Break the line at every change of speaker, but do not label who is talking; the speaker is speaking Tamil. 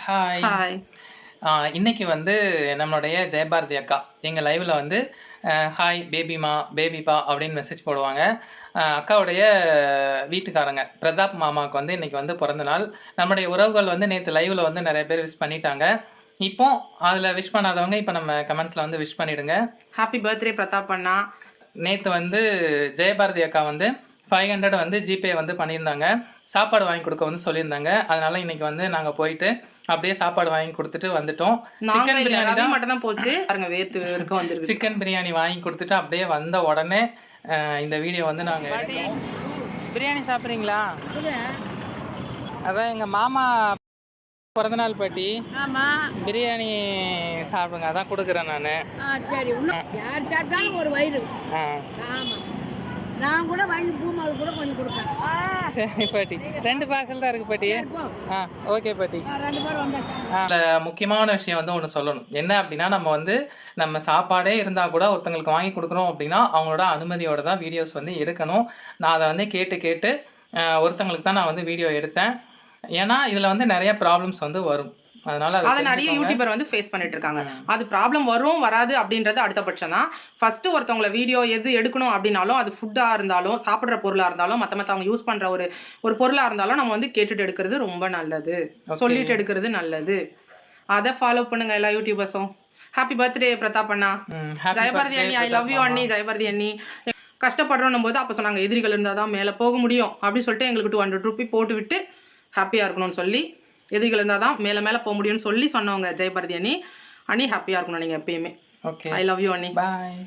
ஹாய்.
ஹாய்.
இன்னைக்கு வந்து நம்மளுடைய ஜெயபாரதி அக்கா எங்கள் லைவில் வந்து ஹாய் பேபிமா பேபிப்பா அப்படின்னு மெசேஜ் போடுவாங்க. அக்காவுடைய வீட்டுக்காரங்க பிரதாப் மாமாவுக்கு வந்து இன்றைக்கி வந்து பிறந்த நாள். நம்முடைய உறவுகள் வந்து நேற்று லைவில் வந்து நிறைய பேர் விஷ் பண்ணிட்டாங்க. இப்போ அதில் விஷ் பண்ணாதவங்க இப்போ நம்ம கமெண்ட்ஸில் வந்து விஷ் பண்ணிவிடுங்க.
ஹாப்பி பர்த்டே பிரதாப் அண்ணா.
நேற்று வந்து ஜெயபாரதி அக்கா வந்து 500 வந்து ஜிபே வந்து பண்ணியிருந்தாங்க. சாப்பாடு வாங்கி கொடுக்க வந்து சொல்லியிருந்தாங்க. அதனால இன்னைக்கு வந்து நாங்கள் போயிட்டு அப்படியே சாப்பாடு வாங்கி கொடுத்துட்டு வந்துட்டோம்.
சிக்கன் பிரியாணி தான் மட்டும் தான் போச்சு. பாருங்க வேர்த்து வேர்க்க வந்துருக்கு.
சிக்கன் பிரியாணி வாங்கி கொடுத்துட்டு அப்படியே வந்த உடனே இந்த வீடியோ வந்து நாங்கள் பிரியாணி சாப்பிட்றீங்களா? அதான் எங்கள் மாமா பிறந்தநாள் பாட்டி. பிரியாணி சாப்பிடுங்க, அதான் கொடுக்குறேன் நான்.
சரி, யார் சாப்பிட்டாலும் ஒரு வயிறு. ஆமாம், நான் கூட வாங்கி பூமாவு கூட கொஞ்சம் கொடுப்பேன்.
சரி பாட்டி, 2 பார்சல் தான் இருக்குது பாட்டி. ஓகே பாட்டி.
2 பேர் வந்தாங்க.
அதில் முக்கியமான விஷயம் வந்து ஒன்று சொல்லணும். என்ன அப்படின்னா, நம்ம சாப்பாடே இருந்தால் கூட ஒருத்தங்களுக்கு வாங்கி கொடுக்குறோம் அப்படின்னா அவங்களோட அனுமதியோட தான் வீடியோஸ் வந்து எடுக்கணும். நான் அதை வந்து கேட்டு ஒருத்தங்களுக்கு தான் நான் வந்து வீடியோ எடுத்தேன். ஏன்னா இதில் வந்து நிறைய ப்ராப்ளம்ஸ் வந்து வரும்.
அதை நிறைய யூடியூபர் வந்து ஃபேஸ் பண்ணிட்டு இருக்காங்க. அது ப்ராப்ளம் வரும் வராது அப்படின்றது அடுத்த பட்சம் தான். ஃபர்ஸ்ட் ஒருத்தவங்களை வீடியோ எது எடுக்கணும் அப்படின்னாலும், அது ஃபுட்டாக இருந்தாலும் சாப்பிட்ற பொருளாக இருந்தாலும் மற்ற அவங்க யூஸ் பண்ணுற ஒரு பொருளாக இருந்தாலும் நம்ம வந்து கேட்டுட்டு எடுக்கிறது ரொம்ப நல்லது, சொல்லிட்டு எடுக்கிறது நல்லது. அதை ஃபாலோ பண்ணுங்க எல்லா யூடியூபர்ஸும். ஹாப்பி பர்த்டே பிரதாப் அண்ணா. ஜெயபாரதி அண்ணி, ஐ லவ் யூ அண்ணி. ஜெயபாரதி அண்ணி கஷ்டப்படுறோம் போது அப்போ சொன்னாங்க எதிரிகள் இருந்தால் தான் மேலே போக முடியும் அப்படின்னு சொல்லிட்டு எங்களுக்கு 200 ரூபி போட்டு விட்டு ஹாப்பியாக இருக்கணும்னு சொல்லி, எதிரிகள் இருந்தால் தான் மேலே போக முடியும்னு சொல்லி சொன்னவங்க ஜெயபாரதி அண்ணி. ஹாப்பியாக இருக்கணும் நீங்கள் எப்பயுமே.
ஓகே,
ஐ லவ் யூ அண்ணி.
பாய்.